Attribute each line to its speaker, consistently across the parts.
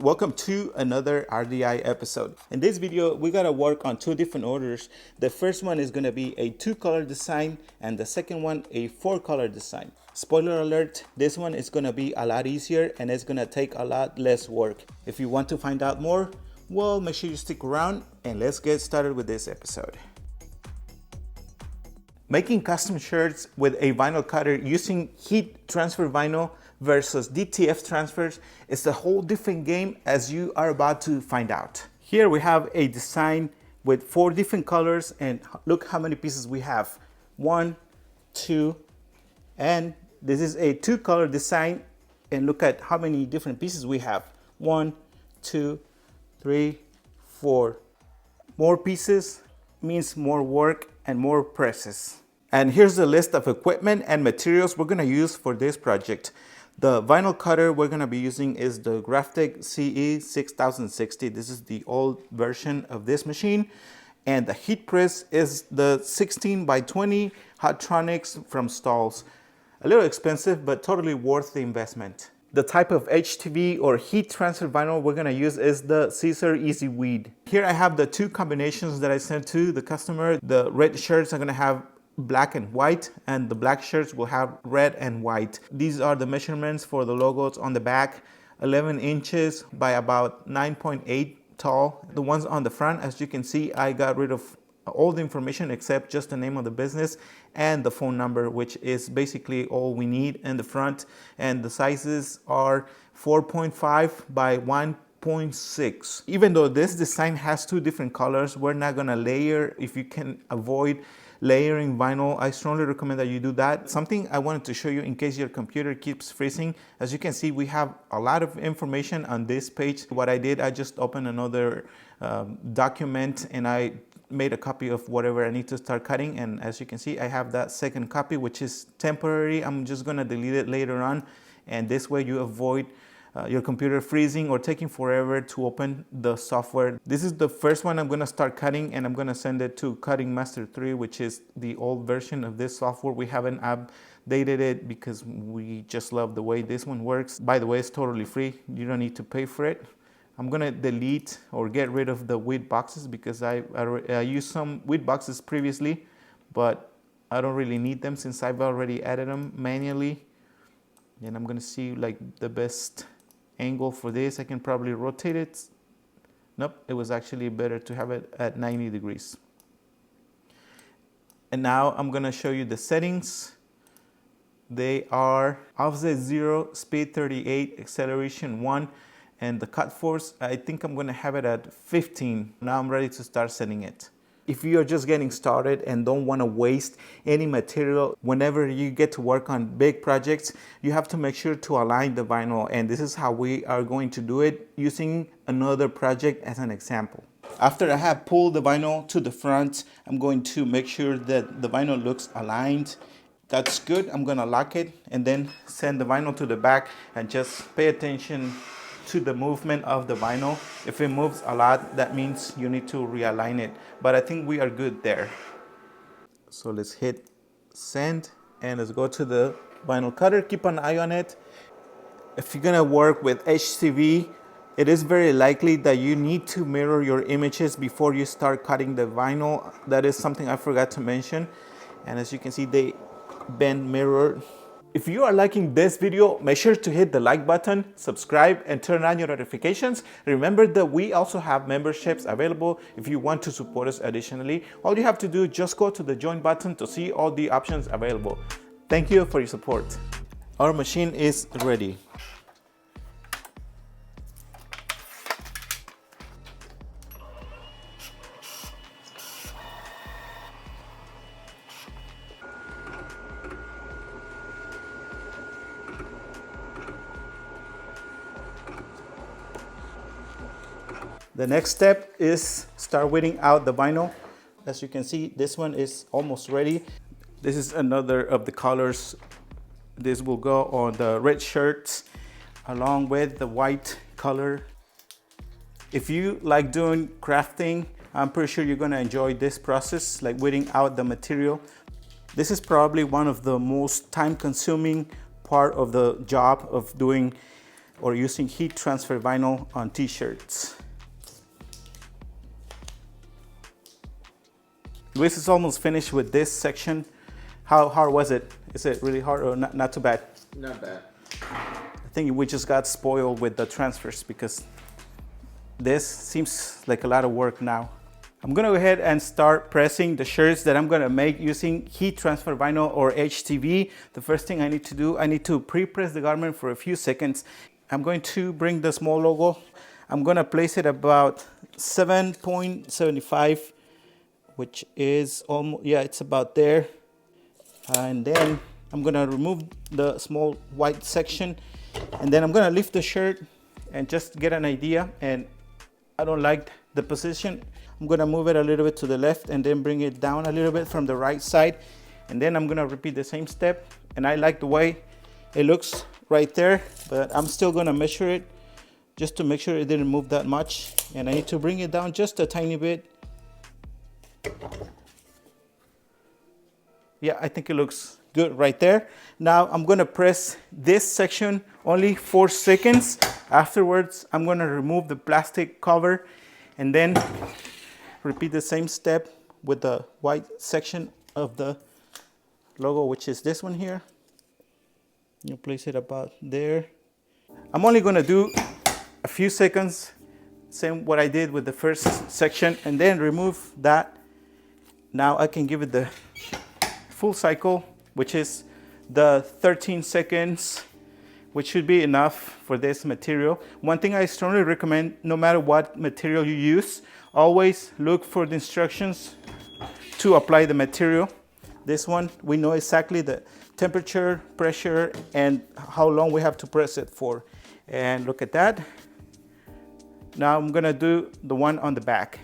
Speaker 1: Welcome to another RDI episode. In this video, we gotta work on two different orders. The first one is gonna be a 2-color design and the second one a 4-color design. Spoiler alert, this one is gonna be a lot easier and it's gonna take a lot less work. If you want to find out more, well, make sure you stick around and let's get started with this episode. Making custom shirts with a vinyl cutter using heat transfer vinyl versus DTF transfers is a whole different game, as you are about to find out. Here we have a design with 4 different colors, and look how many pieces we have. 1, 2, and this is a 2-color design, and look at how many different pieces we have. 1, 2, 3, 4. More pieces means more work and more presses. And here's the list of equipment and materials we're gonna use for this project. The vinyl cutter we're gonna be using is the Graphic CE 6060. This is the old version of this machine. And the heat press is the 16 by 20 Hottronics from Stalls. A little expensive, but totally worth the investment. The type of HTV or heat transfer vinyl we're gonna use is the Caesar Easy Weed. Here I have the 2 combinations that I sent to the customer. The red shirts are gonna have black and white, and the black shirts will have red and white. These are the measurements for the logos on the back: 11 inches by about 9.8 tall. The ones on the front, as you can see, I got rid of all the information except just the name of the business and the phone number, which is basically all we need in the front. And the sizes are 4.5 by 1.6. Even though this design has 2 different colors, we're not gonna layer. If you can avoid layering vinyl, I strongly recommend that you do that. Something I wanted to show you in case your computer keeps freezing. As you can see, we have a lot of information on this page. What I did, I just opened another document and I made a copy of whatever I need to start cutting. And as you can see, I have that second copy, which is temporary. I'm just gonna delete it later on. And this way you avoid your computer freezing or taking forever to open the software. This is the first one I'm gonna start cutting, and I'm gonna send it to Cutting Master 3, which is the old version of this software. We haven't updated it because we just love the way this one works. By the way, it's totally free. You don't need to pay for it. I'm gonna delete or get rid of the width boxes because I used some width boxes previously, but I don't really need them since I've already added them manually. And I'm gonna see like the best angle for this. I can probably rotate it. Nope, it was actually better to have it at 90 degrees. And now I'm gonna show you the settings. They are offset 0, speed 38, acceleration 1, and the cut force, I think I'm gonna have it at 15. Now I'm ready to start setting it. If you are just getting started and don't want to waste any material, whenever you get to work on big projects, you have to make sure to align the vinyl. And this is how we are going to do it, using another project as an example. After I have pulled the vinyl to the front, I'm going to make sure that the vinyl looks aligned. That's good. I'm going to lock it and then send the vinyl to the back and just pay attention to the movement of the vinyl. If it moves a lot, that means you need to realign it. But I think we are good there. So let's hit send and let's go to the vinyl cutter. Keep an eye on it. If you're gonna work with HCV, it is very likely that you need to mirror your images before you start cutting the vinyl. That is something I forgot to mention. And as you can see, they bend mirrored. If you are liking this video, make sure to hit the like button, subscribe, and turn on your notifications. Remember that we also have memberships available if you want to support us additionally. All you have to do is just go to the join button to see all the options available. Thank you for your support. Our machine is ready. The next step is start weeding out the vinyl. As you can see, this one is almost ready. This is another of the colors. This will go on the red shirts along with the white color. If you like doing crafting, I'm pretty sure you're gonna enjoy this process, like weeding out the material. This is probably one of the most time-consuming part of the job of doing or using heat transfer vinyl on t-shirts. Luis is almost finished with this section. How hard was it? Is it really hard or not too bad?
Speaker 2: Not bad.
Speaker 1: I think we just got spoiled with the transfers because this seems like a lot of work now. I'm gonna go ahead and start pressing the shirts that I'm gonna make using heat transfer vinyl or HTV. The first thing I need to do, I need to pre-press the garment for a few seconds. I'm going to bring the small logo. I'm gonna place it about 7.75, which is almost, yeah, it's about there. And then I'm gonna remove the small white section, and then I'm gonna lift the shirt and just get an idea. And I don't like the position. I'm gonna move it a little bit to the left and then bring it down a little bit from the right side. And then I'm gonna repeat the same step. And I like the way it looks right there, but I'm still gonna measure it just to make sure it didn't move that much. And I need to bring it down just a tiny bit. Yeah, I think it looks good right there. Now I'm gonna press this section only 4 seconds. Afterwards, I'm gonna remove the plastic cover and then repeat the same step with the white section of the logo, which is this one here. You place it about there. I'm only gonna do a few seconds, same what I did with the first section, and then remove that. Now I can give it the full cycle, which is the 13 seconds, which should be enough for this material. One thing I strongly recommend, no matter what material you use, always look for the instructions to apply the material. This one, we know exactly the temperature, pressure, and how long we have to press it for. And look at that. Now I'm gonna do the one on the back.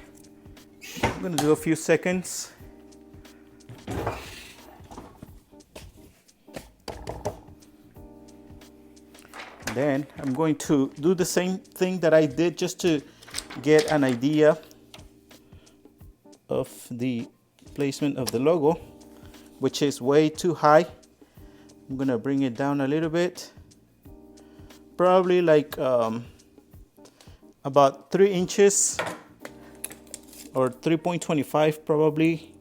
Speaker 1: I'm gonna do a few seconds. Then I'm going to do the same thing that I did just to get an idea of the placement of the logo, which is way too high. I'm gonna bring it down a little bit, probably like about 3 inches or 3.25 probably.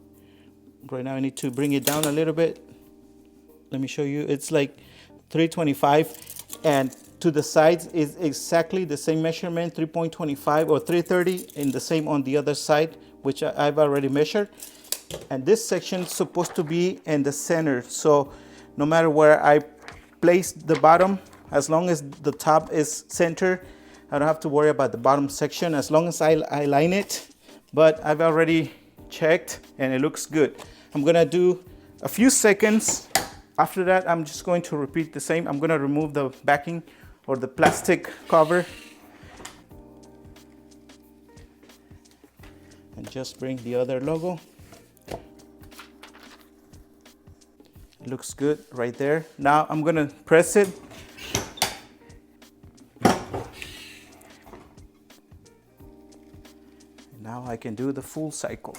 Speaker 1: Right now I need to bring it down a little bit. Let me show you. It's like 325, and to the sides is exactly the same measurement, 3.25 or 330, and the same on the other side, which I've already measured. And this section is supposed to be in the center. So no matter where I place the bottom, as long as the top is center, I don't have to worry about the bottom section as long as I line it. But I've already checked and it looks good. I'm gonna do a few seconds. After that, I'm just going to repeat the same. I'm gonna remove the backing or the plastic cover and just bring the other logo. It looks good right there. Now I'm gonna press it. Now I can do the full cycle.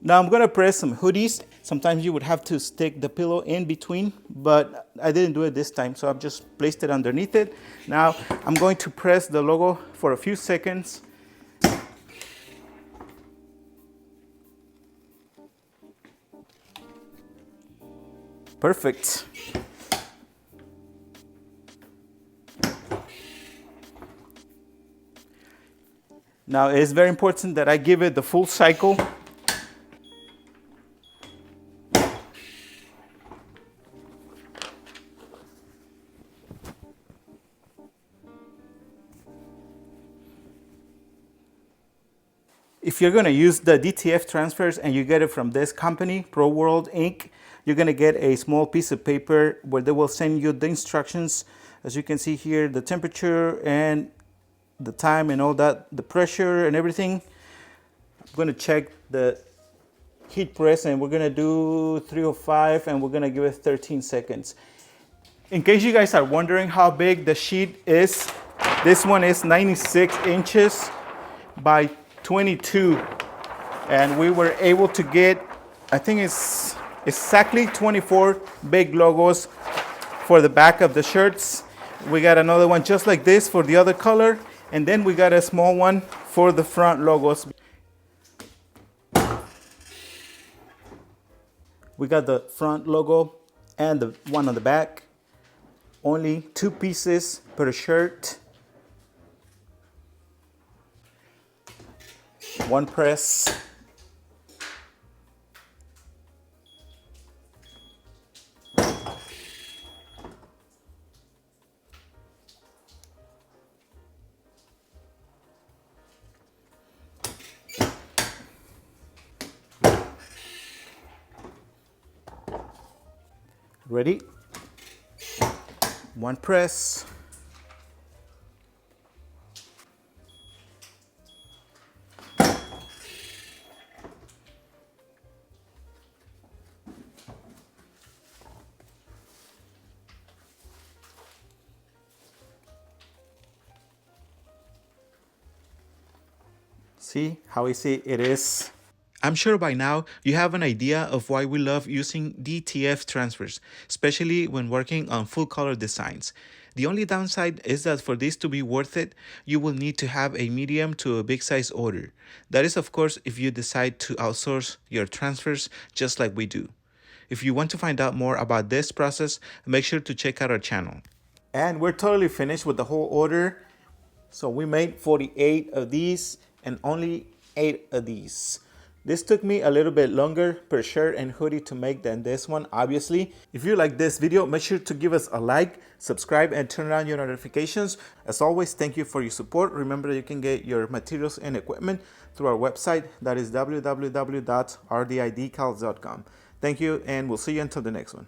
Speaker 1: Now I'm gonna press some hoodies. Sometimes you would have to stick the pillow in between, but I didn't do it this time, so I've just placed it underneath it. Now I'm going to press the logo for a few seconds. Perfect. Now it is very important that I give it the full cycle. If you're gonna use the DTF transfers and you get it from this company, Pro World Inc., you're gonna get a small piece of paper where they will send you the instructions. As you can see here, the temperature and the time and all that, the pressure and everything. I'm gonna check the heat press and we're gonna do 305 and we're gonna give it 13 seconds. In case you guys are wondering how big the sheet is, this one is 96 inches by 22, and we were able to get, I think it's Exactly 24 big logos for the back of the shirts. We got another one just like this for the other color, and then we got a small one for the front logos. We got the front logo and the one on the back. Only 2 pieces per shirt. One press. Ready? One press. See how easy it is? I'm sure by now you have an idea of why we love using DTF transfers, especially when working on full color designs. The only downside is that for this to be worth it, you will need to have a medium to a big size order. That is, of course, if you decide to outsource your transfers just like we do. If you want to find out more about this process, make sure to check out our channel. And we're totally finished with the whole order. So we made 48 of these and only 8 of these. This took me a little bit longer per shirt and hoodie to make than this one, obviously. If you like this video, make sure to give us a like, subscribe, and turn on your notifications. As always, thank you for your support. Remember that you can get your materials and equipment through our website. That is www.rdidecals.com. Thank you, and we'll see you until the next one.